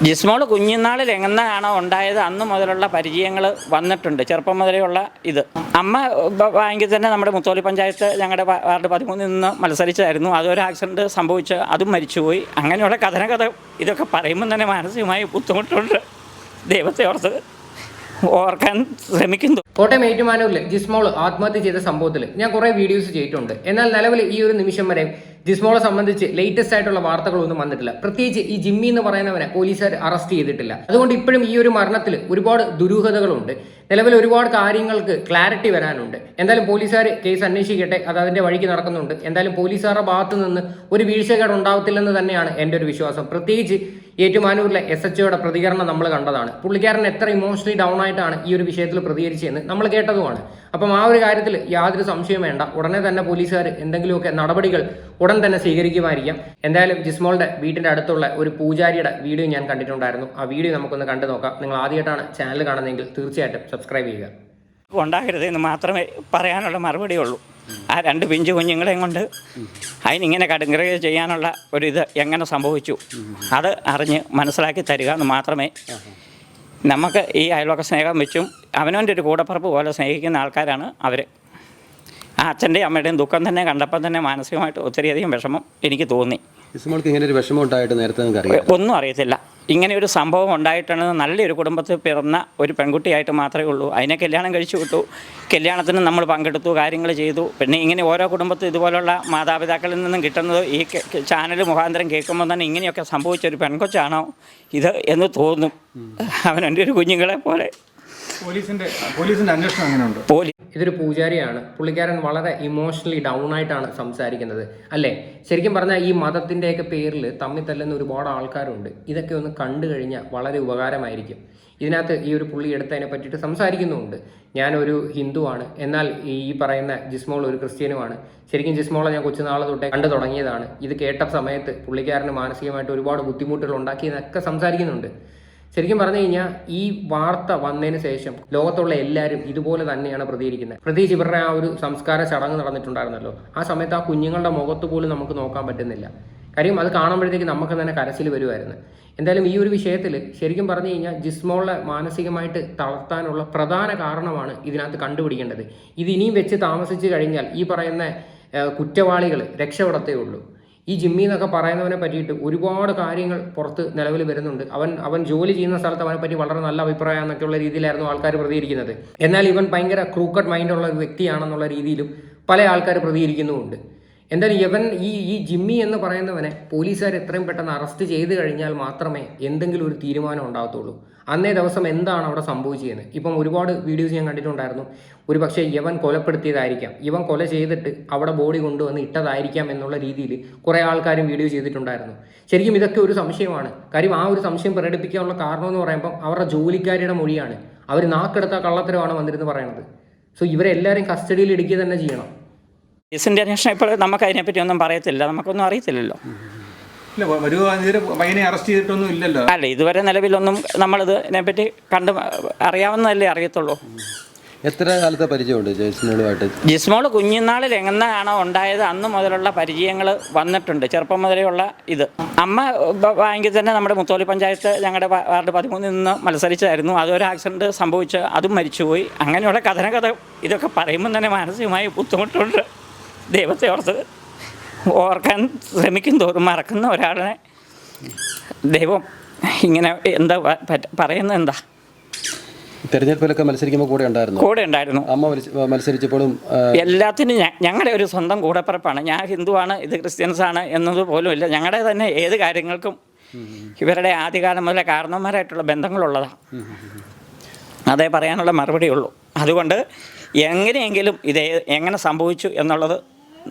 ജിസ്മോൾ കുഞ്ഞുനാളിൽ എങ്ങനെയാണോ ഉണ്ടായത് അന്ന് മുതലുള്ള പരിചയങ്ങൾ വന്നിട്ടുണ്ട്. ചെറുപ്പം മുതലെയുള്ള ഇത്. അമ്മ ബാങ്കിൽ തന്നെ നമ്മുടെ മുത്തോലി പഞ്ചായത്ത് ഞങ്ങളുടെ വാർഡ് 13 നിന്ന് മത്സരിച്ചായിരുന്നു. അതൊരു ആക്സിഡൻറ്റ് സംഭവിച്ച് അതും മരിച്ചുപോയി. അങ്ങനെയുള്ള കഥ ഇതൊക്കെ പറയുമ്പോൾ തന്നെ മാനസികമായി ബുദ്ധിമുട്ടുണ്ട്. ദൈവത്തെ ഓർത്ത് ഓർക്കാൻ ശ്രമിക്കുന്നു. കോട്ടയം ഏറ്റുമാനൂരിൽ ജിസ്മോൾ ആത്മഹത്യ ചെയ്ത സംഭവത്തിൽ ഞാൻ കുറേ വീഡിയോസ് ചെയ്തിട്ടുണ്ട്. എന്നാൽ നിലവിൽ ഈ ഒരു നിമിഷം വരെ ജിസ്മോളെ സംബന്ധിച്ച് ലേറ്റസ്റ്റ് ആയിട്ടുള്ള വാർത്തകളൊന്നും വന്നിട്ടില്ല. പ്രത്യേകിച്ച് ഈ ജിമ്മി എന്ന് പറയുന്നവനെ പോലീസുകാർ അറസ്റ്റ് ചെയ്തിട്ടില്ല. അതുകൊണ്ട് ഇപ്പോഴും ഈ ഒരു മരണത്തിൽ ഒരുപാട് ദുരൂഹതകളുണ്ട്. നിലവിൽ ഒരുപാട് കാര്യങ്ങൾക്ക് ക്ലാരിറ്റി വരാനുണ്ട്. എന്തായാലും പോലീസുകാർ കേസ് അന്വേഷിക്കട്ടെ, അത് അതിന്റെ വഴിക്ക് നടക്കുന്നുണ്ട്. എന്തായാലും പോലീസുകാരുടെ ഭാഗത്ത് നിന്ന് ഒരു വീഴ്ചകേട് ഉണ്ടാവത്തില്ലെന്ന് തന്നെയാണ് എൻ്റെ ഒരു വിശ്വാസം. പ്രത്യേകിച്ച് ഏറ്റുമാനൂരിലെ SHOയുടെ പ്രതികരണം നമ്മൾ കണ്ടതാണ്. പുള്ളിക്കാരൻ എത്ര ഇമോഷണലി ഡൗൺ ആയിട്ടാണ് ഈ ഒരു വിഷയത്തിൽ പ്രതികരിച്ചതെന്ന് നമ്മൾ കേട്ടതുമാണ്. അപ്പം ആ ഒരു കാര്യത്തിൽ യാതൊരു സംശയം വേണ്ട. ഉടനെ തന്നെ പോലീസുകാർ എന്തെങ്കിലുമൊക്കെ നടപടികൾ ഉടൻ തന്നെ സ്വീകരിക്കുമായിരിക്കാം. എന്തായാലും ജിസ്മോളുടെ വീട്ടിൻ്റെ അടുത്തുള്ള ഒരു പൂജാരിയുടെ വീഡിയോ ഞാൻ കണ്ടിട്ടുണ്ടായിരുന്നു. ആ വീഡിയോ നമുക്കൊന്ന് കണ്ടു നോക്കാം. നിങ്ങൾ ആദ്യമായിട്ടാണ് ചാനൽ കാണുന്നതെങ്കിൽ തീർച്ചയായിട്ടും സബ്സ്ക്രൈബ് ചെയ്യുക. ഉണ്ടാകരുതെന്ന് മാത്രമേ പറയാനുള്ള മറുപടിയുള്ളൂ. ആ 2 പിഞ്ചു കുഞ്ഞുങ്ങളെയും കൊണ്ട് അതിനിങ്ങനെ കടുങ്കറ ചെയ്യാനുള്ള ഒരിത് എങ്ങനെ സംഭവിച്ചു അത് അറിഞ്ഞ് മനസ്സിലാക്കി തരിക എന്ന് മാത്രമേ. നമുക്ക് ഈ അയൽവക്ക സ്നേഹം വെച്ചും അവനവൻ്റെ ഒരു കൂടപ്പറപ്പ് പോലെ സ്നേഹിക്കുന്ന ആൾക്കാരാണ് അവർ. ആ അച്ഛൻ്റെയും അമ്മയുടെയും ദുഃഖം തന്നെ കണ്ടപ്പോൾ തന്നെ മാനസികമായിട്ട് ഒത്തിരിയധികം വിഷമം എനിക്ക് തോന്നി. ഇങ്ങനെ ഒരു വിഷമം ഉണ്ടായിട്ട് നേരത്തെ ഒന്നും അറിയത്തില്ല. ഇങ്ങനെ ഒരു സംഭവം ഉണ്ടായിട്ടാണ്. നല്ലൊരു കുടുംബത്തിൽ പിറന്ന ഒരു പെൺകുട്ടിയായിട്ട് മാത്രമേ ഉള്ളൂ. അതിനെ കല്യാണം കഴിച്ചു വിട്ടു. കല്യാണത്തിന് നമ്മൾ പങ്കെടുത്തു, കാര്യങ്ങൾ ചെയ്തു. പിന്നെ ഇങ്ങനെ ഓരോ കുടുംബത്തിൽ ഇതുപോലുള്ള മാതാപിതാക്കളിൽ നിന്നും കിട്ടുന്നത് ഈ ചാനൽ മുഖാന്തരം കേൾക്കുമ്പോൾ തന്നെ ഇങ്ങനെയൊക്കെ സംഭവിച്ചൊരു പെൺകൊച്ചാണോ ഇത് എന്ന് തോന്നും. അവനെൻ്റെ ഒരു കുഞ്ഞുങ്ങളെ പോലെ. പോലീസിന്റെ അന്വേഷണം അങ്ങനെയുണ്ട്. ഇതൊരു പൂജാരിയാണ്. പുള്ളിക്കാരൻ വളരെ ഇമോഷണലി ഡൗൺ ആയിട്ടാണ് സംസാരിക്കുന്നത് അല്ലേ. ശരിക്കും പറഞ്ഞാൽ ഈ മതത്തിൻ്റെയൊക്കെ പേരിൽ തമ്മിൽ തല്ലുന്ന ഒരുപാട് ആൾക്കാരുണ്ട്. ഇതൊക്കെ ഒന്ന് കണ്ടു കഴിഞ്ഞാൽ വളരെ ഉപകാരമായിരിക്കും. ഇതിനകത്ത് ഈ ഒരു പുള്ളി എടുത്തതിനെ പറ്റിയിട്ട് സംസാരിക്കുന്നുമുണ്ട്. ഞാനൊരു ഹിന്ദുവാണ്, എന്നാൽ ഈ പറയുന്ന ജിസ്മോൾ ഒരു ക്രിസ്ത്യാനുമാണ്. ശരിക്കും ജിസ്മോളെ ഞാൻ കൊച്ചുനാളെ തൊട്ടേ കണ്ടു തുടങ്ങിയതാണ്. ഇത് കേട്ട സമയത്ത് പുള്ളിക്കാരന് മാനസികമായിട്ട് ഒരുപാട് ബുദ്ധിമുട്ടുകൾ ഉണ്ടാക്കിയെന്നൊക്കെ സംസാരിക്കുന്നുണ്ട്. ശരിക്കും പറഞ്ഞു കഴിഞ്ഞാൽ ഈ വാർത്ത വന്നതിന് ശേഷം ലോകത്തുള്ള എല്ലാവരും ഇതുപോലെ തന്നെയാണ് പ്രതികരിക്കുന്നത്. പ്രത്യേകിച്ച് ഇവരുടെ ആ ഒരു സംസ്കാര ചടങ്ങ് നടന്നിട്ടുണ്ടായിരുന്നല്ലോ, ആ സമയത്ത് ആ കുഞ്ഞുങ്ങളുടെ മുഖത്ത് പോലും നമുക്ക് നോക്കാൻ പറ്റുന്നില്ല. കാര്യം അത് കാണുമ്പോഴത്തേക്ക് നമുക്ക് തന്നെ കരച്ചിൽ വരുമായിരുന്നു. എന്തായാലും ഈ ഒരു വിഷയത്തിൽ ശരിക്കും പറഞ്ഞു കഴിഞ്ഞാൽ ജിസ്മോളെ മാനസികമായിട്ട് തളർത്താനുള്ള പ്രധാന കാരണമാണ് ഇതിനകത്ത് കണ്ടുപിടിക്കേണ്ടത്. ഇത് ഇനിയും വെച്ച് താമസിച്ച് കഴിഞ്ഞാൽ ഈ പറയുന്ന കുറ്റവാളികൾ രക്ഷപ്പെടത്തേ ഉള്ളൂ. ഈ ജിമ്മി എന്നൊക്കെ പറയുന്നവനെ പറ്റിയിട്ട് ഒരുപാട് കാര്യങ്ങൾ പുറത്ത് നിലവിൽ വരുന്നുണ്ട്. അവൻ ജോലി ചെയ്യുന്ന സ്ഥലത്ത് അവനെ പറ്റി വളരെ നല്ല അഭിപ്രായം എന്നൊക്കെയുള്ള രീതിയിലായിരുന്നു ആൾക്കാർ പ്രതികരിക്കുന്നത്. എന്നാൽ ഇവൻ ഭയങ്കര ക്രൂക്കഡ് മൈൻഡുള്ള ഒരു വ്യക്തിയാണെന്നുള്ള രീതിയിലും പല ആൾക്കാർ പ്രതികരിക്കുന്നുമുണ്ട്. എന്തായാലും ഈ ജിമ്മി എന്ന് പറയുന്നവനെ പോലീസുകാർ എത്രയും പെട്ടെന്ന് അറസ്റ്റ് ചെയ്ത് കഴിഞ്ഞാൽ മാത്രമേ എന്തെങ്കിലും ഒരു തീരുമാനം ഉണ്ടാകത്തുള്ളൂ. അന്നേ ദിവസം എന്താണ് അവിടെ സംഭവിച്ചതെന്ന്. ഇപ്പം ഒരുപാട് വീഡിയോസ് ഞാൻ കണ്ടിട്ടുണ്ടായിരുന്നു. ഒരു പക്ഷേ ഇവൻ കൊലപ്പെടുത്തിയതായിരിക്കാം, ഇവൻ കൊല ചെയ്തിട്ട് അവിടെ ബോഡി കൊണ്ടുവന്ന് ഇട്ടതായിരിക്കാം എന്നുള്ള രീതിയിൽ കുറേ ആൾക്കാരും വീഡിയോ ചെയ്തിട്ടുണ്ടായിരുന്നു. ശരിക്കും ഇതൊക്കെ ഒരു സംശയമാണ്. കാര്യം ആ ഒരു സംശയം പ്രകടിപ്പിക്കാനുള്ള കാരണം എന്ന് പറയുമ്പം അവരുടെ ജോലിക്കാരുടെ മൊഴിയാണ്. അവർ നാക്കെടുത്ത കള്ളത്തരമാണ് വന്നിരുന്ന് പറയുന്നത്. സോ ഇവരെല്ലാവരും കസ്റ്റഡിയിൽ എടുക്കുക തന്നെ ചെയ്യണം. കേസിൻ്റെ അന്വേഷണം ഇപ്പോൾ നമുക്ക് അതിനെപ്പറ്റി ഒന്നും പറയത്തില്ല, നമുക്കൊന്നും അറിയത്തില്ലല്ലോ. പയ്യനെ അറസ്റ്റ് ചെയ്തിട്ടൊന്നും ഇല്ലല്ലോ. അല്ല, ഇതുവരെ നിലവിലൊന്നും നമ്മളിതിനെപ്പറ്റി കണ്ട് അറിയാവുന്നതല്ലേ അറിയത്തുള്ളൂ. എത്ര കാലത്തെ പരിചയമുണ്ട് ജിസ്മോളുമായിട്ട്? ജിസ്മോൾ കുഞ്ഞുനാളിൽ എങ്ങനെയാണോ ഉണ്ടായത് അന്ന് മുതലുള്ള പരിചയങ്ങൾ വന്നിട്ടുണ്ട്. ചെറുപ്പം മുതലെയുള്ള ഇത്. അമ്മ ബാങ്കിൽ തന്നെ നമ്മുടെ മുത്തോലി പഞ്ചായത്ത് ഞങ്ങളുടെ വാർഡ് 13 നിന്ന് മത്സരിച്ചായിരുന്നു. അതൊരു ആക്സിഡൻറ്റ് സംഭവിച്ച് അതും മരിച്ചുപോയി. അങ്ങനെയുള്ള കഥ ഇതൊക്കെ പറയുമ്പോൾ തന്നെ മാനസികമായി ബുദ്ധിമുട്ടുണ്ട്. ദൈവത്തെ ഓർത്ത് ഓർക്കാൻ ശ്രമിക്കും തോറും മറക്കുന്ന ഒരാളിനെ ദൈവം ഇങ്ങനെ എന്താ പറയുന്നത്. എന്താ തെരഞ്ഞെടുപ്പിലൊക്കെ മത്സരിക്കുമ്പോൾ കൂടെ ഉണ്ടായിരുന്നു. അമ്മ മത്സരിച്ചപ്പോഴും എല്ലാത്തിനും ഞങ്ങളുടെ ഒരു സ്വന്തം കൂടപ്പിറപ്പാണ്. ഞാൻ ഹിന്ദുവാണ്, ഇത് ക്രിസ്ത്യൻസാണ് എന്നത് പോലും ഇല്ല. ഞങ്ങളുടെ തന്നെ ഏത് കാര്യങ്ങൾക്കും ഇവരുടെ ആദ്യകാലം മുതലേ കാരണവന്മാരായിട്ടുള്ള ബന്ധങ്ങളുള്ളതാണ്. അതേ പറയാനുള്ള മറുപടിയുള്ളൂ. അതുകൊണ്ട് എങ്ങനെയെങ്കിലും ഇത് എങ്ങനെ സംഭവിച്ചു എന്നുള്ളത്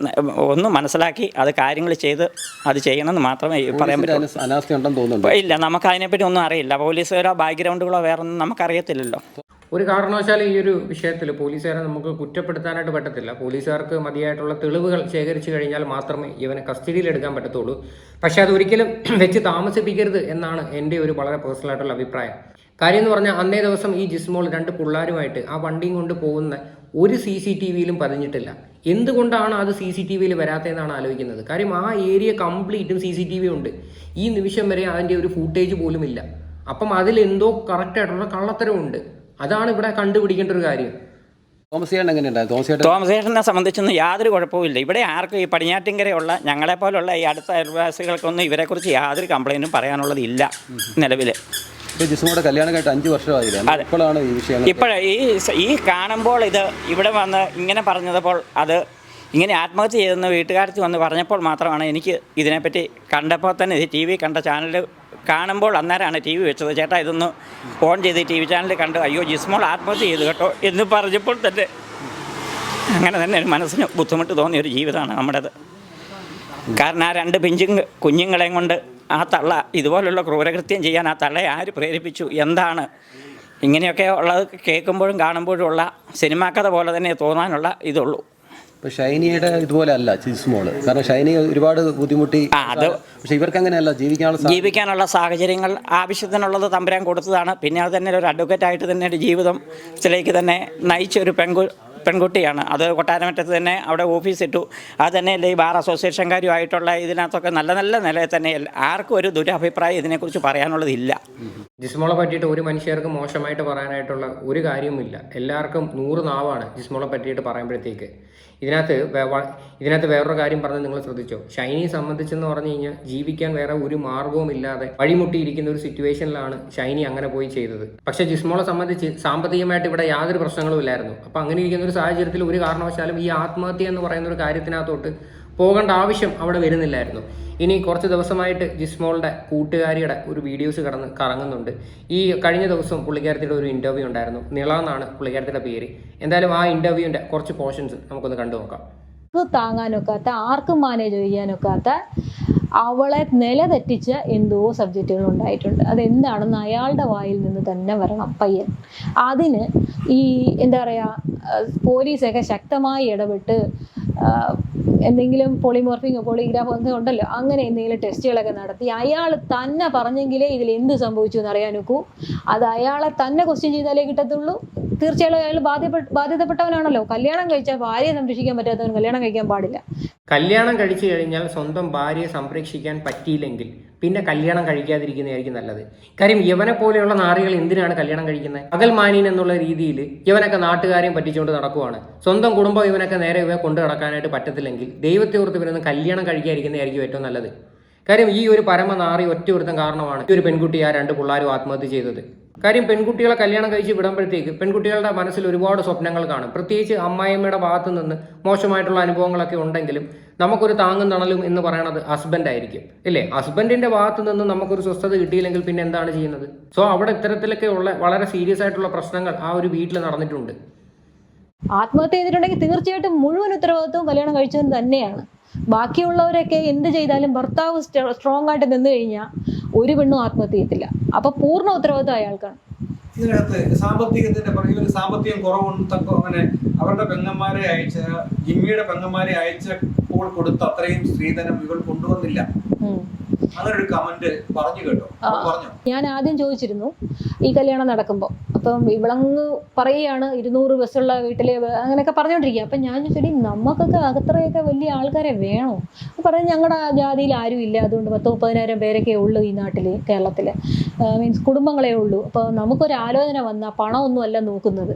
ഒന്ന് മനസ്സിലാക്കി അത് കാര്യങ്ങൾ ചെയ്ത് അത് ചെയ്യണമെന്ന് മാത്രമേ പറയാൻ പറ്റൂ. ഇല്ല, നമുക്ക് അതിനെപ്പറ്റി ഒന്നും അറിയില്ല. പോലീസുകാരോ ബാക്ക്ഗ്രൗണ്ടുകളോ വേറൊന്നും നമുക്കറിയത്തില്ലല്ലോ. ഒരു കാരണവശാലും ഈ ഒരു വിഷയത്തിൽ പോലീസുകാരെ നമുക്ക് കുറ്റപ്പെടുത്താനായിട്ട് പറ്റത്തില്ല. പോലീസുകാർക്ക് മതിയായിട്ടുള്ള തെളിവുകൾ ശേഖരിച്ചു കഴിഞ്ഞാൽ മാത്രമേ ഇവനെ കസ്റ്റഡിയിൽ എടുക്കാൻ പറ്റത്തുള്ളൂ. പക്ഷെ അതൊരിക്കലും വെച്ച് താമസിപ്പിക്കരുത് എന്നാണ് എൻ്റെ ഒരു വളരെ പേഴ്സണലായിട്ടുള്ള അഭിപ്രായം. കാര്യം എന്ന് പറഞ്ഞാൽ അന്നേ ദിവസം ഈ ജിസ്മോൾ 2 പിള്ളേരുമായിട്ട് ആ വണ്ടിയും കൊണ്ട് പോകുന്ന ഒരു CCTVയിലും പതിഞ്ഞിട്ടില്ല. എന്തുകൊണ്ടാണ് അത് CCTVയിൽ വരാത്തതെന്നാണ് ആലോചിക്കുന്നത്. കാര്യം ആ ഏരിയ കംപ്ലീറ്റും CCTV ഉണ്ട്. ഈ നിമിഷം വരെ അതിൻ്റെ ഒരു ഫൂട്ടേജ് പോലും ഇല്ല. അപ്പം അതിലെന്തോ കറക്റ്റായിട്ടുള്ള കള്ളത്തരമുണ്ട്. അതാണ് ഇവിടെ കണ്ടുപിടിക്കേണ്ട ഒരു കാര്യം. തോമസ് ചേട്ടൻ എങ്ങനെയുണ്ടായിരുന്നു? തോമസ് ചേട്ടനെ സംബന്ധിച്ചൊന്നും യാതൊരു കുഴപ്പമില്ല. ഇവിടെ ആർക്കും ഈ പടിഞ്ഞാറ്റിൻകരയുള്ള ഞങ്ങളെപ്പോലുള്ള ഈ അടുത്ത അയൽവാസികൾക്കൊന്നും ഇവരെക്കുറിച്ച് യാതൊരു കംപ്ലൈൻറ്റും പറയാനുള്ളതില്ല നിലവിൽ. ജിസ്മോളുടെ കല്യാണം കഴിഞ്ഞിട്ട് 5 വർഷമായില്ല. ഇപ്പോഴാണ് ഈ വിഷയം. ഇപ്പോഴേ ഈ കാണുമ്പോൾ ഇത് ഇവിടെ വന്ന് ഇങ്ങനെ പറഞ്ഞപ്പോൾ അത് ഇങ്ങനെ ആത്മഹത്യ ചെയ്തെന്ന് വീട്ടുകാർക്ക് വന്ന് പറഞ്ഞപ്പോൾ മാത്രമാണ് എനിക്ക് ഇതിനെപ്പറ്റി കണ്ടപ്പോൾ തന്നെ ഇത് TV കണ്ട ചാനൽ കാണുമ്പോൾ അന്നേരമാണ് TV വെച്ചത്. ചേട്ടാ ഇതൊന്ന് ഓൺ ചെയ്ത് TV ചാനൽ കണ്ട് അയ്യോ ജിസ്മോൾ ആത്മഹത്യ ചെയ്തു കേട്ടോ എന്ന് പറഞ്ഞപ്പോൾ തന്നെ അങ്ങനെ തന്നെ ഒരു മനസ്സിന് ബുദ്ധിമുട്ട് തോന്നിയ ഒരു ജീവിതമാണ് നമ്മുടേത്. കാരണം ആ 2 പിഞ്ചും കുഞ്ഞുങ്ങളെയും കൊണ്ട് ആ തള്ള ഇതുപോലുള്ള ക്രൂരകൃത്യം ചെയ്യാൻ ആ തള്ളയെ ആര് പ്രേരിപ്പിച്ചു, എന്താണ് ഇങ്ങനെയൊക്കെ ഉള്ളത് കേൾക്കുമ്പോഴും കാണുമ്പോഴും ഉള്ള സിനിമാ കഥ പോലെ തന്നെ തോന്നാനുള്ള ഇതുള്ളൂ. ഇപ്പോൾ ഷൈനിയുടെ ഇതുപോലെ അല്ല ജിസ്മോള്. കാരണം ഷൈനി ഒരുപാട് ബുദ്ധിമുട്ടി. പക്ഷെ ഇവർക്ക് അങ്ങനെയല്ല, ജീവിക്കാനുള്ള സാഹചര്യങ്ങൾ ആവശ്യത്തിനുള്ളത് തമ്പുരാൻ കൊടുത്തതാണ്. പിന്നെ അത് തന്നെ ഒരു അഡ്വക്കേറ്റായിട്ട് തന്നെ ഒരു ജീവിതത്തിലേക്ക് തന്നെ നയിച്ച ഒരു പെൺകുട്ടിയാണ്. അത് കൊട്ടാരമറ്റത്ത് തന്നെ അവിടെ ഓഫീസിട്ടു. അത് തന്നെയല്ലേ ഈ ബാർ അസോസിയേഷൻകാരുമായിട്ടുള്ള ഇതിനകത്തൊക്കെ നല്ല നല്ല നിലയിൽ തന്നെ ആർക്കും ഒരു ദുരഭിപ്രായം ഇതിനെക്കുറിച്ച് പറയാനുള്ളതില്ല. ജിസ്മോളെ പറ്റിയിട്ട് ഒരു മനുഷ്യർക്ക് മോശമായിട്ട് പറയാനായിട്ടുള്ള ഒരു കാര്യവുമില്ല. എല്ലാവർക്കും 100 നാവാണ് ജിസ്മോളെ പറ്റിയിട്ട് പറയുമ്പോഴത്തേക്ക്. ഇതിനകത്ത് വേറൊരു കാര്യം പറഞ്ഞത് നിങ്ങൾ ശ്രദ്ധിച്ചോ? ഷൈനിയെ സംബന്ധിച്ചെന്ന് പറഞ്ഞു കഴിഞ്ഞാൽ ജീവിക്കാൻ വേറെ ഒരു മാർഗവും ഇല്ലാതെ വഴിമുട്ടിയിരിക്കുന്ന ഒരു സിറ്റുവേഷനിലാണ് ഷൈനി അങ്ങനെ പോയി ചെയ്തത്. പക്ഷേ ജിസ്മോളെ സംബന്ധിച്ച് സാമ്പത്തികമായിട്ട് ഇവിടെ യാതൊരു പ്രശ്നങ്ങളും ഇല്ലായിരുന്നു. അപ്പോൾ അങ്ങനെ ഇരിക്കുന്ന ഒരു സാഹചര്യത്തിൽ ഒരു കാരണവശാലും ഈ ആത്മഹത്യ എന്ന് പറയുന്ന ഒരു കാര്യത്തിനകത്തോട്ട് പോകേണ്ട ആവശ്യം അവിടെ വരുന്നില്ലായിരുന്നു. ഇനി കുറച്ച് ദിവസമായിട്ട് ജിസ്മോളുടെ കൂട്ടുകാരിയുടെ ഒരു വീഡിയോസ് കറങ്ങുന്നുണ്ട്. ഈ കഴിഞ്ഞ ദിവസം പുള്ളിക്കാരത്തിയുടെ ഒരു ഇൻ്റർവ്യൂ ഉണ്ടായിരുന്നു. നിള എന്നാണ് പുള്ളിക്കാരത്തിയുടെ പേര്. എന്തായാലും ആ ഇൻ്റർവ്യൂവിൻ്റെ കുറച്ച് പോർഷൻസ് നമുക്കൊന്ന് കണ്ടു നോക്കാം. താങ്ങാനൊക്കാത്ത, ആർക്കും മാനേജ് ചെയ്യാനൊക്കാത്ത, അവളെ നിലതെറ്റിച്ച എന്തോ സബ്ജക്റ്റുകൾ ഉണ്ടായിട്ടുണ്ട്. അതെന്താണെന്ന് അയാളുടെ വായിൽ നിന്ന് തന്നെ വരണം പയ്യൻ. അതിന് ഈ എന്താ പറയുക, പോലീസൊക്കെ ശക്തമായി ഇടപെട്ട് എന്തെങ്കിലും പോളിമോർഫിങ്ങോ പോളിഗ്രാഫോ ഒക്കെ ഉണ്ടല്ലോ, അങ്ങനെ എന്തെങ്കിലും ടെസ്റ്റുകളൊക്കെ നടത്തി അയാൾ തന്നെ പറഞ്ഞെങ്കിലേ ഇതിൽ എന്ത് സംഭവിച്ചു എന്ന് അറിയാൻ നോക്കൂ. അത് അയാളെ തന്നെ ക്വസ്റ്റ്യൻ ചെയ്താലേ കിട്ടത്തുള്ളൂ. തീർച്ചയായും അയാൾ ബാധ്യതപ്പെട്ടവനാണല്ലോ. കല്യാണം കഴിച്ചാൽ ഭാര്യയെ സംരക്ഷിക്കാൻ പറ്റാത്തവൻ കല്യാണം കഴിക്കാൻ പാടില്ല. കല്യാണം കഴിച്ചു കഴിഞ്ഞാൽ സ്വന്തം ഭാര്യയെ സംരക്ഷിക്കാൻ പറ്റിയില്ലെങ്കിൽ പിന്നെ കല്യാണം കഴിക്കാതിരിക്കുന്നതായിരിക്കും നല്ലത്. കാര്യം ഇവനെ പോലെയുള്ള നാറികൾ എന്തിനാണ് കല്യാണം കഴിക്കുന്നത്? പകൽ മാനീൻ എന്നുള്ള രീതിയിൽ ഇവനൊക്കെ നാട്ടുകാരെയും പറ്റിച്ചുകൊണ്ട് നടക്കുവാണ്. സ്വന്തം കുടുംബം ഇവനൊക്കെ നേരെ ഇവ കൊണ്ടു നടക്കാനായിട്ട് പറ്റത്തില്ലെങ്കിൽ ദൈവത്തെ ഓർത്ത് ഇവരൊന്നും കല്യാണം കഴിക്കാതിരിക്കുന്നതായിരിക്കും ഏറ്റവും നല്ലത്. കാര്യം ഈ ഒരു പരമനാറി ഒറ്റ ഒരുത്തം കാരണമാണ് ഈ ഒരു പെൺകുട്ടി ആ 2 പിള്ളേരും ആത്മഹത്യ ചെയ്തത്. കാര്യം പെൺകുട്ടികളെ കല്യാണം കഴിച്ച് വിടുമ്പോഴത്തേക്ക് പെൺകുട്ടികളുടെ മനസ്സിൽ ഒരുപാട് സ്വപ്നങ്ങൾ കാണും. പ്രത്യേകിച്ച് അമ്മായിയമ്മയുടെ ഭാഗത്തു നിന്ന് മോശമായിട്ടുള്ള അനുഭവങ്ങളൊക്കെ ഉണ്ടെങ്കിലും നമുക്കൊരു താങ്ങും തണലും എന്ന് പറയുന്നത് ഹസ്ബൻഡ് ആയിരിക്കും, ഇല്ലേ? ഹസ്ബൻഡിന്റെ ഭാഗത്തു നിന്ന് നമുക്കൊരു സ്വസ്ഥത കിട്ടിയില്ലെങ്കിൽ പിന്നെ എന്താണ് ചെയ്യുന്നത്? സോ അവിടെ ഇത്തരത്തിലൊക്കെ ഉള്ള വളരെ സീരിയസ് ആയിട്ടുള്ള പ്രശ്നങ്ങൾ ആ ഒരു വീട്ടിൽ നടന്നിട്ടുണ്ട്. ആത്മഹത്യ ചെയ്തിട്ടുണ്ടെങ്കിൽ തീർച്ചയായിട്ടും മുഴുവൻ ഉത്തരവാദിത്വവും കല്യാണം കഴിച്ചവൻ തന്നെയാണ്. ബാക്കിയുള്ളവരൊക്കെ എന്ത് ചെയ്താലും ഭർത്താവ് സ്ട്രോങ് ആയിട്ട് നിന്ന് കഴിഞ്ഞാൽ ഒരു പെണ്ണും ആത്മഹത്യ ചെയ്യത്തില്ല. അപ്പൊ പൂർണ്ണ ഉത്തരവാദിത്വം അയാൾക്കാണ്. ഇതിനകത്ത് സാമ്പത്തികം കുറവുണ്ടോ? അങ്ങനെ അവരുടെ പെങ്ങന്മാരെ അയച്ച, ജിമ്മിയുടെ പെങ്ങന്മാരെ അയച്ചപ്പോൾ കൊടുത്ത അത്രയും സ്ത്രീധനം ഇവൾ കൊണ്ടുവന്നില്ല. അങ്ങനെ ഒരു കമന്റ് പറഞ്ഞു കേട്ടോ. ഞാൻ ആദ്യം ചോദിച്ചിരുന്നു ഈ കല്യാണം നടക്കുമ്പോൾ, അപ്പം ഇവളങ്ങ് പറയുകയാണ് 200 ബസ്സുള്ള വീട്ടില് അങ്ങനെയൊക്കെ പറഞ്ഞോണ്ടിരിക്കുക. അപ്പം ഞാൻ ചോദിച്ചടി, നമുക്കൊക്കെ അത്രയൊക്കെ വലിയ ആൾക്കാരെ വേണോ? പറഞ്ഞു ഞങ്ങളുടെ ജാതിയിൽ ആരും ഇല്ല, അതുകൊണ്ട് 10-30,000 പേരൊക്കെ ഉള്ളൂ ഈ നാട്ടിൽ, കേരളത്തിൽ. മീൻസ് കുടുംബങ്ങളെ ഉള്ളൂ. അപ്പോൾ നമുക്കൊരു ആലോചന വന്നാൽ പണമൊന്നും അല്ല നോക്കുന്നത്,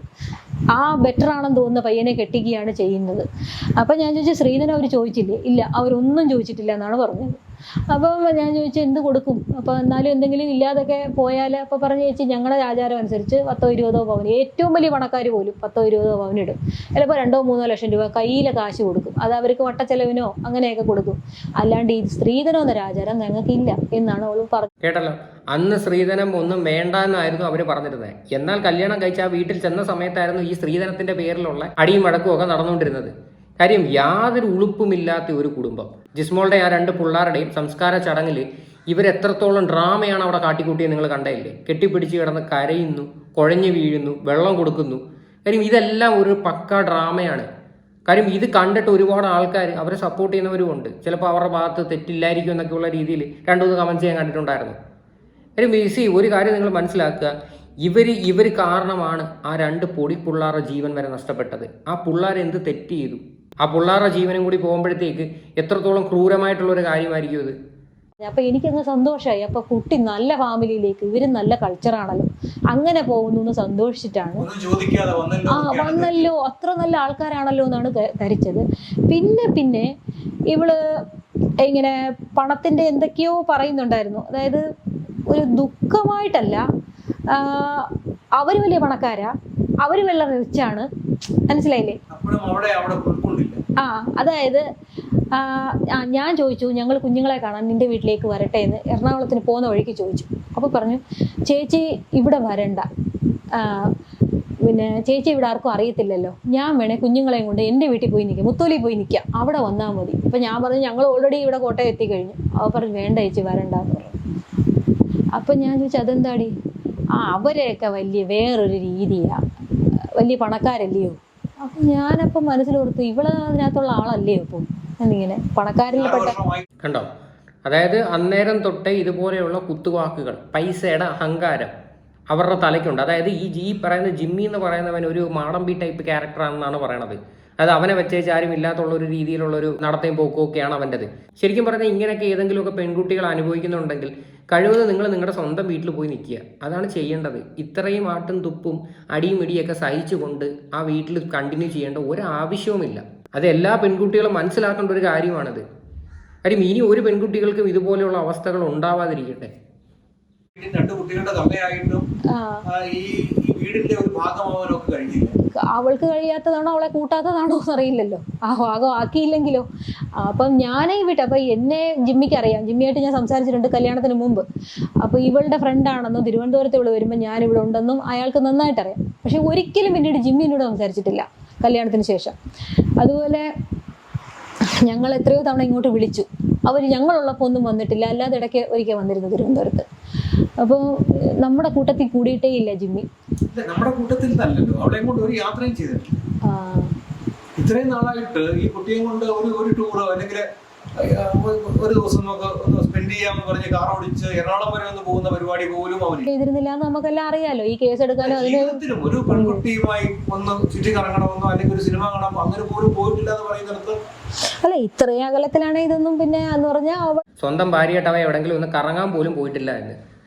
ആ ബെറ്റർ ആണെന്ന് തോന്നുന്ന പയ്യനെ കെട്ടിക്കുകയാണ് ചെയ്യുന്നത്. അപ്പം ഞാൻ ചോദിച്ചു സ്ത്രീധനം അവർ ചോദിച്ചില്ലേ? ഇല്ല, അവരൊന്നും ചോദിച്ചിട്ടില്ല എന്നാണ് പറഞ്ഞത്. അപ്പം ഞാൻ ചോദിച്ചു എന്ത് കൊടുക്കും? അപ്പോൾ എന്നാലും എന്തെങ്കിലും ഇല്ലാതൊക്കെ പോയാൽ, അപ്പോൾ പറഞ്ഞു ചേച്ചി ഞങ്ങളുടെ ആചാരം അനുസരിച്ച് 10-20 പവൻ, ഏറ്റവും വലിയ പണക്കാർ പോലും 10-20 പവൻ ഇടും. ചിലപ്പോൾ 2-3 ലക്ഷം രൂപ കയ്യിലെ കാശ് കൊടുക്കും. അത് അവർക്ക് വട്ടച്ചെലവിനോ അങ്ങനെയൊക്കെ കൊടുക്കും. അല്ലാണ്ട് ഈ സ്ത്രീധനം എന്നൊരു ആചാരം ഞങ്ങൾക്കില്ല എന്നാണ് അവൾ പറഞ്ഞത്. കേട്ടല്ലോ, അന്ന് സ്ത്രീധനം ഒന്നും വേണ്ട എന്നായിരുന്നു അവർ പറഞ്ഞിരുന്നത്. എന്നാൽ കല്യാണം കഴിച്ച ആ വീട്ടിൽ ചെന്ന സമയത്തായിരുന്നു ഈ സ്ത്രീധനത്തിന്റെ പേരിലുള്ള അടിയും വഴക്കും ഒക്കെ നടന്നുകൊണ്ടിരുന്നത്. കാര്യം യാതൊരു ഉളുപ്പുമില്ലാത്ത ഒരു കുടുംബം. ജിസ്മോളുടെ ആ 2 പിള്ളേരുടെയും സംസ്കാര ചടങ്ങിൽ ഇവരെത്രത്തോളം ഡ്രാമയാണ് അവിടെ കാട്ടിക്കൂട്ടിയത് നിങ്ങൾ കണ്ടയില്ലേ? കെട്ടിപ്പിടിച്ച് കിടന്ന് കരയുന്നു, കുഴഞ്ഞു വീഴുന്നു, വെള്ളം കൊടുക്കുന്നു. കാര്യം ഇതെല്ലാം ഒരു പക്ക ഡ്രാമയാണ്. കാര്യം ഇത് കണ്ടിട്ട് ഒരുപാട് ആൾക്കാർ അവരെ സപ്പോർട്ട് ചെയ്യുന്നവരും ഉണ്ട്. ചിലപ്പോൾ അവരുടെ ഭാഗത്ത് തെറ്റില്ലായിരിക്കും എന്നൊക്കെയുള്ള രീതിയിൽ 2-3 കമൻറ്റ്സ് ഞാൻ കണ്ടിട്ടുണ്ടായിരുന്നു. കാര്യം ഒരു കാര്യം നിങ്ങൾ മനസ്സിലാക്കുക, ഇവർ കാരണമാണ് ആ 2 പൊടി പിള്ളേരുടെ ജീവൻ വരെ നഷ്ടപ്പെട്ടത്. ആ പിള്ളേർ എന്ത് തെറ്റ് ചെയ്തു? ആ പിള്ളേരുടെ ജീവനും കൂടി പോകുമ്പോഴത്തേക്ക് എത്രത്തോളം ക്രൂരമായിട്ടുള്ളൊരു കാര്യമായിരിക്കും ഇത്. അപ്പൊ എനിക്കങ്ങ് സന്തോഷമായി. അപ്പൊ കുട്ടി നല്ല ഫാമിലിയിലേക്ക്, ഇവരും നല്ല കൾച്ചറാണല്ലോ, അങ്ങനെ പോകുന്നു എന്ന് സന്തോഷിച്ചിട്ടാണ്. വന്നല്ലോ, അത്ര നല്ല ആൾക്കാരാണല്ലോ എന്നാണ് ധരിച്ചത്. പിന്നെ ഇവള് ഇങ്ങനെ പണത്തിന്റെ എന്തൊക്കെയോ പറയുന്നുണ്ടായിരുന്നു. അതായത് ഒരു ദുഃഖമായിട്ടല്ല, അവര് വലിയ പണക്കാരാ, അവര് വെള്ള റിച്ചാണ്, മനസ്സിലായില്ലേ? അതായത് ഞാൻ ചോദിച്ചു, ഞങ്ങൾ കുഞ്ഞുങ്ങളെ കാണാൻ നിന്റെ വീട്ടിലേക്ക് വരട്ടെ എന്ന് എറണാകുളത്തിന് പോകുന്ന വഴിക്ക് ചോദിച്ചു. അപ്പോൾ പറഞ്ഞു, ചേച്ചി ഇവിടെ വരണ്ട, പിന്നെ ചേച്ചി ഇവിടെ ആർക്കും അറിയത്തില്ലല്ലോ, ഞാൻ വേണേ കുഞ്ഞുങ്ങളെയും കൊണ്ട് എൻ്റെ വീട്ടിൽ പോയി നിൽക്കാം, മുത്തോലി പോയി നിൽക്കാം, അവിടെ വന്നാൽ മതി. അപ്പം ഞാൻ പറഞ്ഞു, ഞങ്ങൾ ഓൾറെഡി ഇവിടെ കോട്ടയം എത്തിക്കഴിഞ്ഞു. അവ പറഞ്ഞു, വേണ്ട ചേച്ചി വരണ്ടെന്ന് പറഞ്ഞു. അപ്പം ഞാൻ ചോദിച്ചു, അതെന്താടി? അവരെയൊക്കെ വലിയ വേറൊരു രീതിയാണ്, വലിയ പണക്കാരല്ലയോ. അപ്പം ഞാനപ്പം മനസ്സിലോർത്തു, ഇവള് അതിനകത്തുള്ള ആളല്ലയോ അപ്പം എന്നിങ്ങനെ പണക്കാരിൽ പെട്ട. കണ്ടോ? അതായത് അന്നേരം തൊട്ടേ ഇതുപോലെയുള്ള കുത്തുവാക്കുകൾ, പൈസയുടെ അഹങ്കാരം അവരുടെ തലയ്ക്കുണ്ട്. അതായത് ഈ പറയുന്ന ജിമ്മി എന്ന് പറയുന്നവൻ ഒരു മാടമ്പി ടൈപ്പ് ക്യാരക്ടറാണെന്നാണ് പറയണത്. അത് അവനെ വെച്ചേച്ച് ആരും ഇല്ലാത്തുള്ളൊരു രീതിയിലുള്ളൊരു നടത്തയും പോക്കും ഒക്കെയാണ് അവൻ്റെത്. ശരിക്കും പറഞ്ഞാൽ ഇങ്ങനെയൊക്കെ ഏതെങ്കിലുമൊക്കെ പെൺകുട്ടികൾ അനുഭവിക്കുന്നുണ്ടെങ്കിൽ കഴിവത് നിങ്ങൾ നിങ്ങളുടെ സ്വന്തം വീട്ടിൽ പോയി നിൽക്കുക, അതാണ് ചെയ്യേണ്ടത്. ഇത്രയും ആട്ടും തുപ്പും അടിയും ഇടിയൊക്കെ സഹിച്ചുകൊണ്ട് ആ വീട്ടിൽ കണ്ടിന്യൂ ചെയ്യേണ്ട ഒരാവശ്യവുമില്ല. അത് എല്ലാ പെൺകുട്ടികളും മനസ്സിലാക്കേണ്ട ഒരു കാര്യമാണത്. കാര്യം ഇനി ഒരു പെൺകുട്ടികൾക്കും ഇതുപോലെയുള്ള അവസ്ഥകൾ ഉണ്ടാവാതിരിക്കട്ടെ. 2 കുട്ടികളുടെ തള്ളയായിട്ടും ഈ വീടിന്റെ ഒരു ഭാഗമാവാനൊക്കെ കഴിഞ്ഞില്ല. അവൾക്ക് കഴിയാത്തതാണോ അവളെ കൂട്ടാത്തതാണോ എന്നറിയില്ലല്ലോ, ആ ഭാഗം ആക്കിയില്ലെങ്കിലോ. അപ്പം ഞാനേ വിട്ടു. അപ്പം എന്നെ ജിമ്മിക്ക് അറിയാം, ജിമ്മിയായിട്ട് ഞാൻ സംസാരിച്ചിട്ടുണ്ട് കല്യാണത്തിന് മുമ്പ്. അപ്പോൾ ഇവളുടെ ഫ്രണ്ടാണെന്നും തിരുവനന്തപുരത്ത് ഇവള് വരുമ്പോൾ ഞാനിവിടെ ഉണ്ടെന്നും അയാൾക്ക് നന്നായിട്ട് അറിയാം. പക്ഷെ ഒരിക്കലും പിന്നീട് ജിമ്മിനോട് സംസാരിച്ചിട്ടില്ല കല്യാണത്തിന് ശേഷം. അതുപോലെ ഞങ്ങൾ എത്രയോ തവണ ഇങ്ങോട്ട് വിളിച്ചു, അവർ ഞങ്ങളുള്ളപ്പോൾ ഒന്നും വന്നിട്ടില്ല, അല്ലാതെ ഇടയ്ക്ക് ഒരിക്കൽ വന്നിരുന്നു തിരുവനന്തപുരത്ത്. അപ്പോൾ നമ്മുടെ കൂട്ടത്തിൽ കൂടിയിട്ടേ ഇല്ല ജിമ്മി. നമ്മുടെ കൂട്ടത്തിൽ തന്നല്ലോ, അവളെയും കൊണ്ട് ഒരു യാത്രയും ചെയ്തിട്ടില്ല. ഇത്രയും നാളായിട്ട് ഈ കുട്ടിയും കൊണ്ട് ഒരു ടൂറോ അല്ലെങ്കിൽ ഒരു ദിവസം നമുക്ക് സ്പെൻഡ് ചെയ്യാന്ന് പറഞ്ഞ് കാർ ഓടിച്ച് എറണാകുളം വരെ ഒന്ന് പോകുന്ന പരിപാടി പോലും അവന് ചെയ്തിരുന്നില്ല എന്ന് നമുക്കെല്ലാം അറിയാലോ. ഈ കേസ് എടുക്കാനോ ജീവിതത്തിലും ഒരു പെൺകുട്ടിയുമായി ഒന്ന് ചുറ്റി കറങ്ങണമെന്നോ അല്ലെങ്കിൽ ഒരു സിനിമ കാണാമോ അങ്ങനെ പോലും പോയിട്ടില്ല എന്ന് പറയുന്നിടത്ത് അല്ല, ഇത്രയും അകലത്തിലാണ് ഇതൊന്നും. പിന്നെ എന്ന് പറഞ്ഞാൽ സ്വന്തം ഭാര്യയായിട്ട് അവ എവിടെങ്കിലും ഒന്ന് കറങ്ങാൻ പോലും പോയിട്ടില്ല എന്ന്.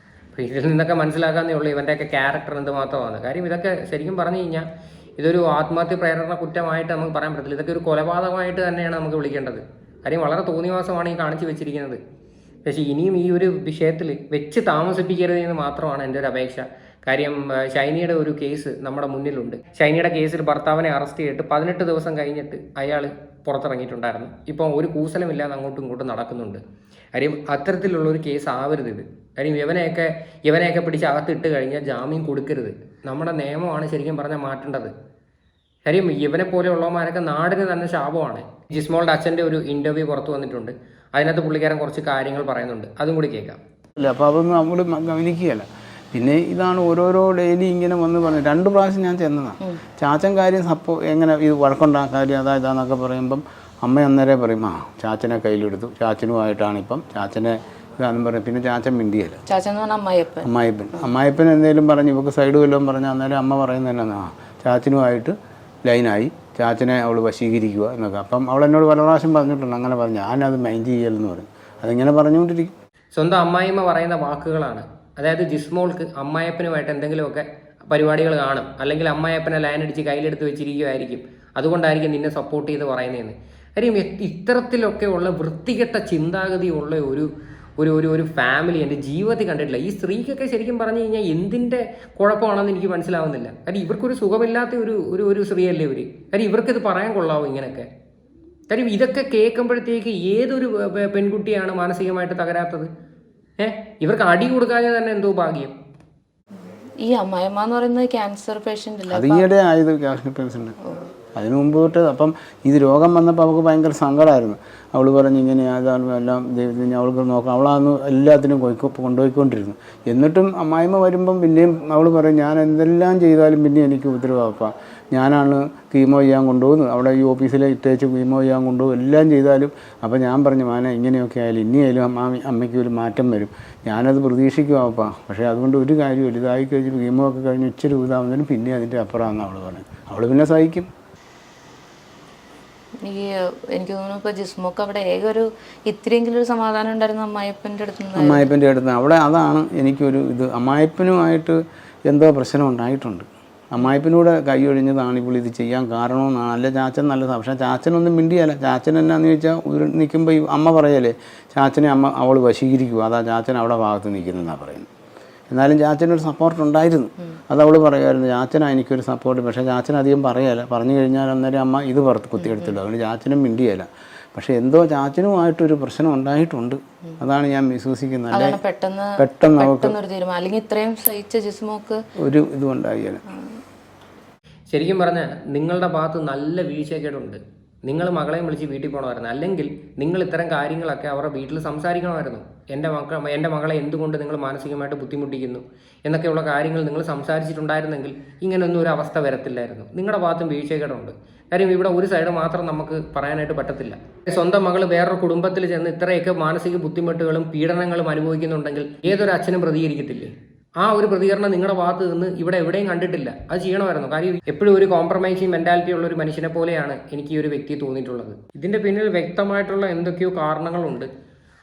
അപ്പോൾ ഇതിൽ നിന്നൊക്കെ മനസ്സിലാക്കാന്നേ ഉള്ളൂ ഇവൻ്റെയൊക്കെ ക്യാരക്ടർ എന്തുമാത്രമാണ്. കാര്യം ഇതൊക്കെ ശരിക്കും പറഞ്ഞു കഴിഞ്ഞാൽ ഇതൊരു ആത്മഹത്യ പ്രേരണ കുറ്റമായിട്ട് നമുക്ക് പറയാൻ പറ്റത്തില്ല. ഇതൊക്കെ ഒരു കൊലപാതകമായിട്ട് തന്നെയാണ് നമുക്ക് വിളിക്കേണ്ടത്. കാര്യം വളരെ തോന്നിവാസമാണ് ഈ കാണിച്ചു വെച്ചിരിക്കുന്നത്. പക്ഷേ ഇനിയും ഈ ഒരു വിഷയത്തിൽ വെച്ച് താമസിപ്പിക്കരുത് എന്ന് മാത്രമാണ് എൻ്റെ ഒരു അപേക്ഷ. കാര്യം ഷൈനിയുടെ ഒരു കേസ് നമ്മുടെ മുന്നിലുണ്ട്. ഷൈനിയുടെ കേസിൽ ഭർത്താവിനെ അറസ്റ്റ് ചെയ്തിട്ട് 18 ദിവസം കഴിഞ്ഞിട്ട് അയാൾ പുറത്തിറങ്ങിയിട്ടുണ്ടായിരുന്നു. ഇപ്പം ഒരു കൂസലമില്ലാതെ അങ്ങോട്ടും ഇങ്ങോട്ടും നടക്കുന്നുണ്ട്. കാര്യം അത്തരത്തിലുള്ളൊരു കേസ് ആവരുത് ഇത്. കാര്യം ഇവനെയൊക്കെ പിടിച്ച് അകത്തിട്ട് കഴിഞ്ഞാൽ ജാമ്യം കൊടുക്കരുത്. നമ്മുടെ നിയമമാണ് ശരിക്കും പറഞ്ഞാൽ മാറ്റേണ്ടത്. കാര്യം ഇവനെ പോലെയുള്ളവന്മാരൊക്കെ നാടിന് തന്നെ ശാപമാണ്. ജിസ്മോളുടെ അച്ഛൻ്റെ ഒരു ഇൻ്റർവ്യൂ പുറത്തു വന്നിട്ടുണ്ട്. അതിനകത്ത് പുള്ളിക്കാരൻ കുറച്ച് കാര്യങ്ങൾ പറയുന്നുണ്ട്, അതും കൂടി കേൾക്കാം. അല്ല, അപ്പോൾ അതൊന്നും നമ്മൾ ഗവനിക്കുകയല്ല. പിന്നെ ഇതാണ് ഓരോരോ ഡെയിലി ഇങ്ങനെ വന്ന് പറഞ്ഞു. 2 പ്രാവശ്യം ഞാൻ ചെന്നതാണ്. ചാച്ചൻ കാര്യം എങ്ങനെ ഇത് വഴക്കുണ്ടാക്കാൻ കാര്യം അതായതാന്നൊക്കെ പറയുമ്പം അമ്മ അന്നേരം പറയും, ചാച്ചനെ കയ്യിലെടുത്തു, ചാച്ചനുമായിട്ടാണ് ഇപ്പം ചാച്ചനെ ഇതാണെന്ന് പറയും. പിന്നെ ചാച്ചൻ മിണ്ടിയല്ല, അമ്മായിപ്പൻ എന്തെങ്കിലും പറഞ്ഞ് ഇവർക്ക് സൈഡ് വല്ലതും പറഞ്ഞാൽ അന്നേരം അമ്മ പറയുന്നത് തന്നെ ചാച്ചനുമായിട്ട് ലൈനായി, ചാച്ചനെ അവൾ വശീകരിക്കുക എന്നൊക്കെ. അപ്പം അവൾ എന്നോട് പല പ്രാവശ്യം പറഞ്ഞിട്ടുണ്ട്, അങ്ങനെ പറഞ്ഞു. ഞാനത് മൈൻഡ് ചെയ്യലെന്ന് പറയും. അതിങ്ങനെ പറഞ്ഞുകൊണ്ടിരിക്കും. സ്വന്തം അമ്മായിമ്മ പറയുന്ന വാക്കുകളാണ്. അതായത് ജിസ്മോൾക്ക് അമ്മായപ്പനുമായിട്ട് എന്തെങ്കിലുമൊക്കെ പരിപാടികൾ കാണും, അല്ലെങ്കിൽ അമ്മായപ്പനെ ലൈനടിച്ച് കയ്യിലെടുത്ത് വെച്ചിരിക്കുമായിരിക്കും, അതുകൊണ്ടായിരിക്കും നിന്നെ സപ്പോർട്ട് ചെയ്ത് പറയുന്നതെന്ന്. കാര്യം ഇത്തരത്തിലൊക്കെ ഉള്ള വൃത്തികെട്ട ചിന്താഗതിയുള്ള ഒരു ഫാമിലി എൻ്റെ ജീവിതത്തിൽ കണ്ടിട്ടില്ല. ഈ സ്ത്രീക്കൊക്കെ ശരിക്കും പറഞ്ഞു കഴിഞ്ഞാൽ എന്തിൻ്റെ കുഴപ്പമാണെന്ന് എനിക്ക് മനസ്സിലാവുന്നില്ല. കാര്യം ഇവർക്കൊരു സുഖമില്ലാത്ത ഒരു സ്ത്രീയല്ലേ ഇവർ. കാര്യം ഇവർക്കിത് പറയാൻ കൊള്ളാവും ഇങ്ങനെയൊക്കെ. കാര്യം ഇതൊക്കെ കേൾക്കുമ്പോഴത്തേക്ക് ഏതൊരു പെൺകുട്ടിയാണ് മാനസികമായിട്ട് തകരാത്തത്? ഇവർക്ക് അടി കൊടുക്കാതെ തന്നെ എന്തോ ഭാഗ്യം. ഈ അമ്മായിമ്മ എന്ന് പറയുന്നത് ക്യാൻസർ പേഷ്യൻ്റ് അത് ഈയിടെ ആയത് ക്യാൻസർ പേഷ്യൻ്റ്. അതിന് മുമ്പ് തൊട്ട് അപ്പം ഇത് രോഗം വന്നപ്പോൾ അവൾക്ക് ഭയങ്കര സങ്കടമായിരുന്നു. അവൾ പറഞ്ഞ് ഇങ്ങനെ എല്ലാം ദൈവത്തിന് അവൾക്ക് നോക്കാം, അവളാന്ന് എല്ലാത്തിനും കൊണ്ടുപോയിക്കൊണ്ടിരുന്നു. എന്നിട്ടും അമ്മായിമ്മ വരുമ്പം പിന്നെയും അവൾ പറയും, ഞാൻ എന്തെല്ലാം ചെയ്താലും പിന്നെ എനിക്ക് ഉപദ്രവപ്പാ, ഞാനാണ് കീമോ ചെയ്യാൻ കൊണ്ടുപോകുന്നത്, അവിടെ ഈ ഓഫീസിലെ ഇട്ടേച്ച് കീമോ ചെയ്യാൻ കൊണ്ടുപോകും, എല്ലാം ചെയ്താലും. അപ്പോൾ ഞാൻ പറഞ്ഞു, മാനെ ഇങ്ങനെയൊക്കെ ആയാലും ഇനിയായാലും അമ്മയ്ക്ക് ഒരു മാറ്റം വരും, ഞാനത് പ്രതീക്ഷിക്കുവാപ്പാ. പക്ഷേ അതുകൊണ്ട് ഒരു കാര്യമില്ല, ഇതായി കഴിഞ്ഞ് കീമോ ഒക്കെ കഴിഞ്ഞ് ഇച്ചിരി ഇതാവുന്നതിന് പിന്നെ അതിൻ്റെ അപ്പുറമാണെന്ന് അവൾ പറഞ്ഞു. അവൾ പിന്നെ സഹിക്കും. എനിക്ക് തോന്നുന്നു ഇപ്പോൾ ജിസ്മോക്ക് അവിടെ ഒരു ഇത്തിരിയെങ്കിലും ഒരു സമാധാനം ഉണ്ടായിരുന്നു അമ്മായിപ്പൻ്റെ അടുത്ത്. അമ്മായിപ്പൻ്റെ അടുത്ത് അവിടെ അതാണ് എനിക്കൊരു ഇത്. അമ്മായിപ്പനുമായിട്ട് എന്തോ പ്രശ്നം ഉണ്ടായിട്ടുണ്ട്. അമ്മായിപ്പനൂടെ കൈ ഒഴിഞ്ഞതാണ് ഇപ്പോൾ ഇത് ചെയ്യാൻ കാരണമെന്നാണ്. അല്ല ചാച്ചൻ നല്ലതാണ്, പക്ഷേ ചാച്ചനൊന്നും മിണ്ടിയല്ല. ചാച്ചൻ എന്നാന്ന് ചോദിച്ചാൽ നിൽക്കുമ്പോൾ ഈ അമ്മ പറയല്ലേ ചാച്ചനെ അവൾ വശീകരിക്കുക, അതാ ചാച്ചൻ അവിടെ ഭാഗത്ത് നിൽക്കുന്നതെന്നാണ് പറയുന്നത്. എന്നാലും ചാച്ചനൊരു സപ്പോർട്ട് ഉണ്ടായിരുന്നു, അത് അവൾ പറയുമായിരുന്നു, ചാച്ചനാണ് എനിക്കൊരു സപ്പോർട്ട്. പക്ഷേ ചാച്ചൻ അധികം പറയല, പറഞ്ഞു കഴിഞ്ഞാൽ അന്നേരം അമ്മ ഇത് പുറത്ത് കുത്തിയെടുത്തില്ല, അതുകൊണ്ട് ചാച്ചനും മിണ്ടിയല്ല. പക്ഷേ എന്തോ ചാച്ചനുമായിട്ടൊരു പ്രശ്നം ഉണ്ടായിട്ടുണ്ട്, അതാണ് ഞാൻ വിശ്വസിക്കുന്നത്. അല്ലെ പെട്ടെന്ന് അല്ലെങ്കിൽ ഇത്രയും സഹിച്ച ജിസ്മോക്ക് ഒരു ഇതും ഉണ്ടായില്ല. ശരിക്കും പറഞ്ഞാൽ നിങ്ങളുടെ ഭാഗത്ത് നല്ല വീഴ്ചയൊക്കെയുണ്ട്. നിങ്ങൾ മകളെ വിളിച്ച് വീട്ടിൽ പോകണമായിരുന്നു, അല്ലെങ്കിൽ നിങ്ങൾ ഇത്തരം കാര്യങ്ങളൊക്കെ അവരുടെ വീട്ടിൽ സംസാരിക്കണമായിരുന്നു. എൻ്റെ മകളെ എന്തുകൊണ്ട് നിങ്ങൾ മാനസികമായിട്ട് ബുദ്ധിമുട്ടിക്കുന്നു എന്നൊക്കെയുള്ള കാര്യങ്ങൾ നിങ്ങൾ സംസാരിച്ചിട്ടുണ്ടായിരുന്നെങ്കിൽ ഇങ്ങനെയൊന്നും ഒരു അവസ്ഥ വരത്തില്ലായിരുന്നു. നിങ്ങളുടെ ഭാഗത്തും വീഴ്ചകളുണ്ട്. കാര്യം ഇവിടെ ഒരു സൈഡ് മാത്രം നമുക്ക് പറയാനായിട്ട് പറ്റത്തില്ല. സ്വന്തം മകൾ വേറൊരു കുടുംബത്തിൽ ചെന്ന് ഇത്രയൊക്കെ മാനസിക ബുദ്ധിമുട്ടുകളും പീഡനങ്ങളും അനുഭവിക്കുന്നുണ്ടെങ്കിൽ ഏതൊരു അച്ഛനും പ്രതികരിക്കത്തില്ലേ? ആ ഒരു പ്രതികരണം നിങ്ങളുടെ ഭാഗത്ത് നിന്ന് ഇവിടെ എവിടെയും കണ്ടിട്ടില്ല. അത് ചെയ്യണമായിരുന്നു. കാര്യം എപ്പോഴും ഒരു കോംപ്രമൈസിങ് മെന്റാലിറ്റി ഉള്ള ഒരു മനുഷ്യനെ പോലെയാണ് എനിക്ക് ഈ ഒരു വ്യക്തി തോന്നിയിട്ടുള്ളത്. ഇതിന്റെ പിന്നിൽ വ്യക്തമായിട്ടുള്ള എന്തൊക്കെയോ കാരണങ്ങളുണ്ട്.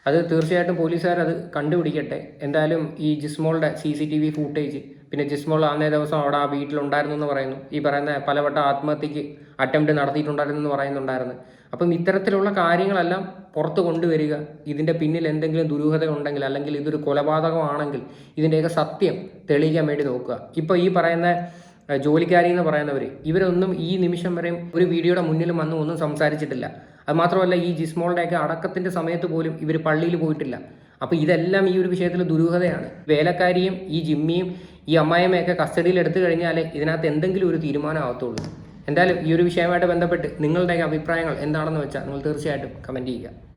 അത് തീർച്ചയായിട്ടും പോലീസുകാർ അത് കണ്ടുപിടിക്കട്ടെ. എന്തായാലും ഈ ജിസ്മോളുടെ CCTV ഫൂട്ടേജ്, പിന്നെ ജിസ്മോൾ അന്നേ ദിവസം അവിടെ ആ വീട്ടിലുണ്ടായിരുന്നു എന്ന് പറയുന്നു. ഈ പറയുന്ന പലവട്ടം ആത്മഹത്യക്ക് അറ്റംപ്റ്റ് നടത്തിയിട്ടുണ്ടായിരുന്നു എന്ന് പറയുന്നുണ്ടായിരുന്നു. അപ്പം ഇത്തരത്തിലുള്ള കാര്യങ്ങളെല്ലാം പുറത്ത് കൊണ്ടുവരിക, ഇതിൻ്റെ പിന്നിൽ എന്തെങ്കിലും ദുരൂഹത ഉണ്ടെങ്കിൽ, അല്ലെങ്കിൽ ഇതൊരു കൊലപാതകമാണെങ്കിൽ ഇതിൻ്റെയൊക്കെ സത്യം തെളിയിക്കാൻ വേണ്ടി നോക്കുക. ഇപ്പോൾ ഈ പറയുന്ന ജോലിക്കാരി എന്ന് പറയുന്നവർ, ഇവരൊന്നും ഈ നിമിഷം വരെയും ഒരു വീഡിയോയുടെ മുന്നിലും വന്ന് ഒന്നും സംസാരിച്ചിട്ടില്ല. അത് മാത്രമല്ല, ഈ ജിസ്മോളുടെയൊക്കെ അടക്കത്തിൻ്റെ സമയത്ത് പോലും ഇവർ പള്ളിയിൽ പോയിട്ടില്ല. അപ്പോൾ ഇതെല്ലാം ഈ ഒരു വിഷയത്തിൽ ദുരൂഹതയാണ്. വേലക്കാരിയും ഈ ജിമ്മിയും ഈ അമ്മായിയമ്മയൊക്കെ കസ്റ്റഡിയിൽ എടുത്തു കഴിഞ്ഞാലേ ഇതിനകത്ത് എന്തെങ്കിലും ഒരു തീരുമാനം ആവത്തുള്ളൂ. എന്തായാലും ഈ ഒരു വിഷയവുമായിട്ട് ബന്ധപ്പെട്ട് നിങ്ങളുടെയൊക്കെ അഭിപ്രായങ്ങൾ എന്താണെന്ന് വെച്ചാൽ നിങ്ങൾ തീർച്ചയായിട്ടും കമൻറ്റ് ചെയ്യുക.